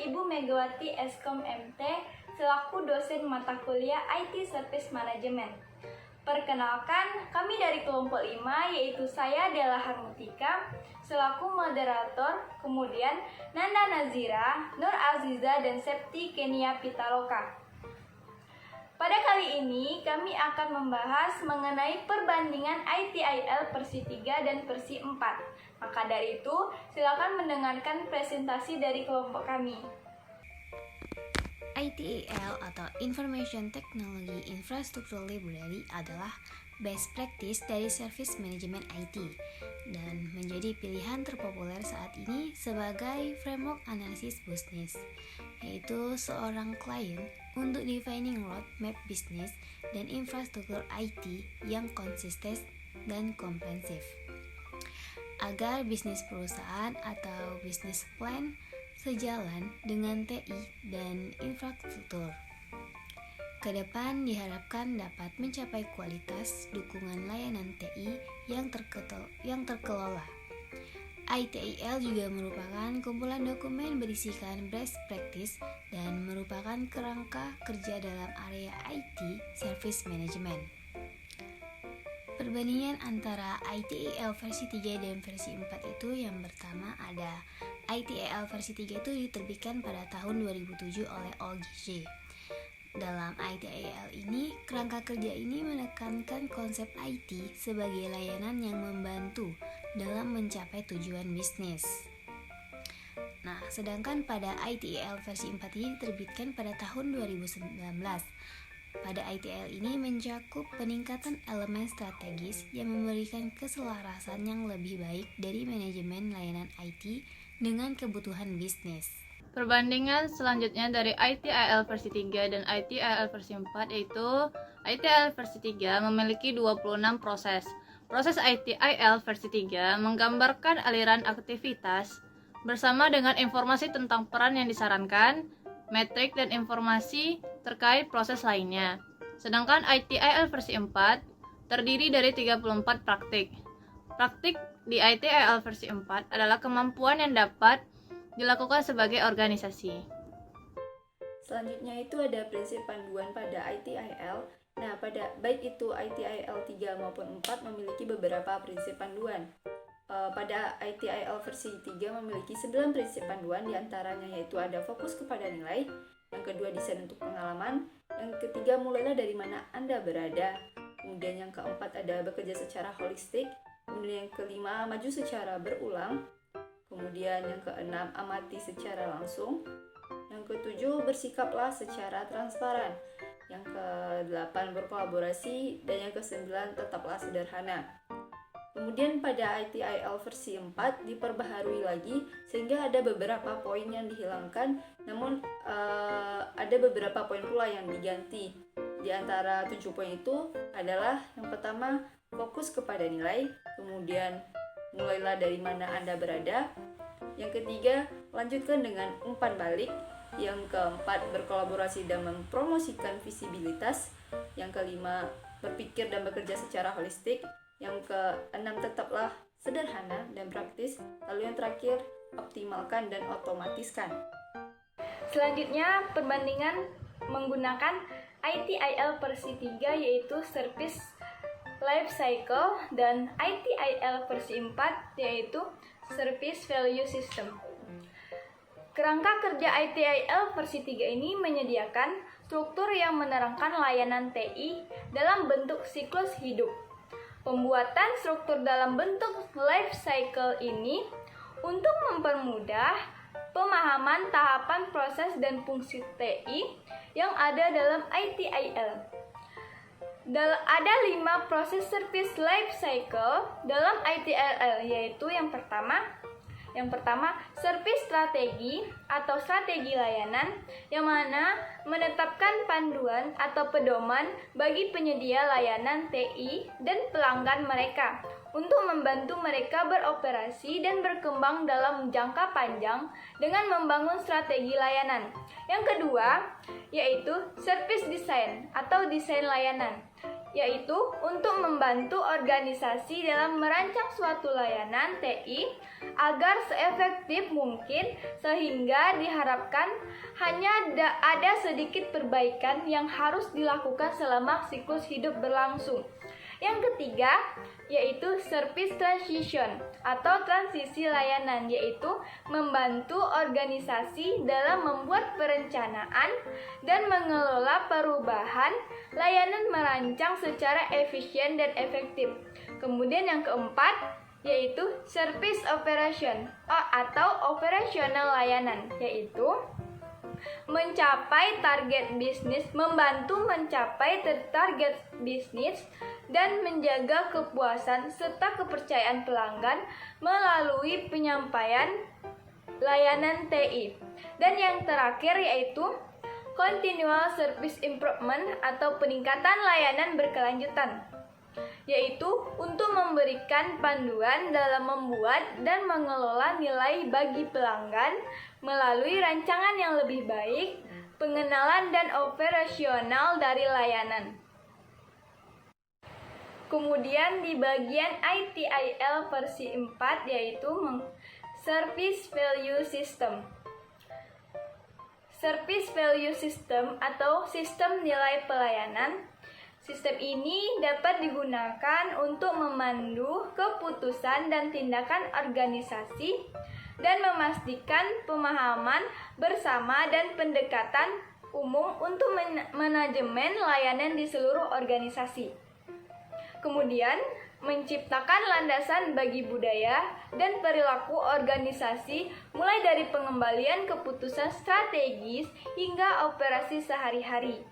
Ibu Megawati Eskom MT selaku dosen mata kuliah IT Service Management. Perkenalkan, kami dari kelompok 5 yaitu saya Della Harmutika selaku moderator, kemudian Nanda Nazira, Nur Aziza, dan Septi Kenia Pitaloka. Pada kali ini kami akan membahas mengenai perbandingan ITIL versi 3 dan versi 4. Maka dari itu, silakan mendengarkan presentasi dari kelompok kami. ITIL atau Information Technology Infrastructure Library adalah best practice dari service management IT dan menjadi pilihan terpopuler saat ini sebagai framework analisis bisnis, yaitu seorang klien untuk defining roadmap bisnis dan infrastruktur IT yang konsisten dan komprehensif agar bisnis perusahaan atau bisnis plan sejalan dengan TI dan infrastruktur. Kedepan diharapkan dapat mencapai kualitas dukungan layanan TI yang terkelola. ITIL juga merupakan kumpulan dokumen berisikan best practice dan merupakan kerangka kerja dalam area IT Service Management. Perbandingan antara ITIL versi 3 dan versi 4 itu yang pertama ada ITIL versi 3 itu diterbitkan pada tahun 2007 oleh OGG. Dalam ITIL ini, kerangka kerja ini menekankan konsep IT sebagai layanan yang membantu dalam mencapai tujuan bisnis. Nah, sedangkan pada ITIL versi 4 ini diterbitkan pada tahun 2019. Pada ITIL ini mencakup peningkatan elemen strategis yang memberikan keselarasan yang lebih baik dari manajemen layanan IT dengan kebutuhan bisnis. Perbandingan selanjutnya dari ITIL versi 3 dan ITIL versi 4 yaitu ITIL versi 3 memiliki 26 proses. Proses ITIL versi 3 menggambarkan aliran aktivitas bersama dengan informasi tentang peran yang disarankan, metrik dan informasi terkait proses lainnya. Sedangkan ITIL versi 4 terdiri dari 34 praktik. Praktik di ITIL versi 4 adalah kemampuan yang dapat dilakukan sebagai organisasi. Selanjutnya itu ada prinsip panduan pada ITIL. Nah, baik itu ITIL 3 maupun 4 memiliki beberapa prinsip panduan. Pada ITIL versi 3 memiliki 9 prinsip panduan, diantaranya yaitu ada fokus kepada nilai, yang kedua desain untuk pengalaman, yang ketiga mulailah dari mana Anda berada, kemudian yang keempat ada bekerja secara holistik, kemudian yang kelima maju secara berulang, kemudian yang keenam amati secara langsung, yang ketujuh bersikaplah secara transparan, yang kedelapan berkolaborasi, dan yang kesembilan tetaplah sederhana. Kemudian pada ITIL versi 4 diperbaharui lagi sehingga ada beberapa poin yang dihilangkan, namun ada beberapa poin pula yang diganti. Di antara 7 poin itu adalah yang pertama fokus kepada nilai, kemudian mulailah dari mana Anda berada, yang ketiga lanjutkan dengan umpan balik, yang keempat berkolaborasi dan mempromosikan visibilitas, yang kelima berpikir dan bekerja secara holistik, yang keenam tetaplah sederhana dan praktis, lalu yang terakhir optimalkan dan otomatiskan. Selanjutnya, perbandingan menggunakan ITIL versi 3 yaitu Service Life Cycle dan ITIL versi 4 yaitu Service Value System. Kerangka kerja ITIL versi 3 ini menyediakan struktur yang menerangkan layanan TI dalam bentuk siklus hidup. Pembuatan struktur dalam bentuk life cycle ini untuk mempermudah pemahaman tahapan proses dan fungsi TI yang ada dalam ITIL. Ada 5 proses service life cycle dalam ITIL, yaitu yang pertama service strategi atau strategi layanan, yang mana menetapkan panduan atau pedoman bagi penyedia layanan TI dan pelanggan mereka untuk membantu mereka beroperasi dan berkembang dalam jangka panjang dengan membangun strategi layanan. Yang kedua, yaitu service design atau desain layanan, yaitu untuk membantu organisasi dalam merancang suatu layanan TI agar seefektif mungkin sehingga sehingga diharapkan hanya ada sedikit perbaikan yang harus dilakukan selama siklus hidup berlangsung. Yang ketiga, yaitu service transition atau transisi layanan, yaitu membantu organisasi dalam membuat perencanaan dan mengelola perubahan layanan merancang secara efisien dan efektif. Kemudian yang keempat, yaitu service operation atau operasional layanan, yaitu mencapai target bisnis, membantu mencapai target bisnis dan menjaga kepuasan serta kepercayaan pelanggan melalui penyampaian layanan TI. Dan yang terakhir yaitu continual service improvement atau peningkatan layanan berkelanjutan, yaitu untuk memberikan panduan dalam membuat dan mengelola nilai bagi pelanggan melalui rancangan yang lebih baik, pengenalan dan operasional dari layanan. Kemudian di bagian ITIL versi 4 yaitu Service Value System. Service Value System atau sistem nilai pelayanan. Sistem ini dapat digunakan untuk memandu keputusan dan tindakan organisasi dan memastikan pemahaman bersama dan pendekatan umum untuk manajemen layanan di seluruh organisasi. Kemudian, menciptakan landasan bagi budaya dan perilaku organisasi mulai dari pengembalian keputusan strategis hingga operasi sehari-hari.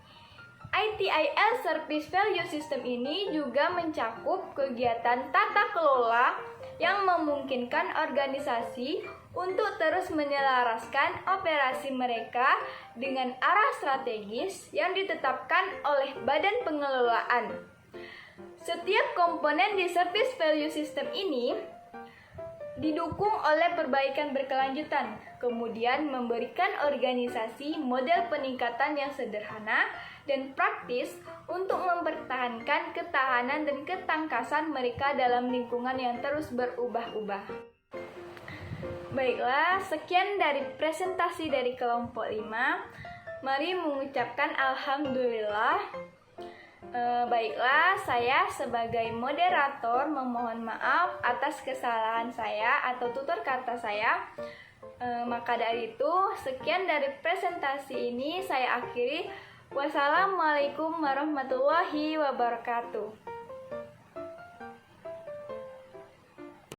ITIL Service Value System ini juga mencakup kegiatan tata kelola yang memungkinkan organisasi untuk terus menyelaraskan operasi mereka dengan arah strategis yang ditetapkan oleh Badan Pengelolaan. Setiap komponen di Service Value System ini didukung oleh perbaikan berkelanjutan, kemudian memberikan organisasi model peningkatan yang sederhana dan praktis untuk mempertahankan ketahanan dan ketangkasan mereka dalam lingkungan yang terus berubah-ubah. Baiklah, sekian dari presentasi dari kelompok 5. Mari mengucapkan alhamdulillah. Baiklah, saya sebagai moderator memohon maaf atas kesalahan saya atau tutur kata saya. Maka dari itu, sekian dari presentasi ini saya akhiri. Wassalamualaikum warahmatullahi wabarakatuh.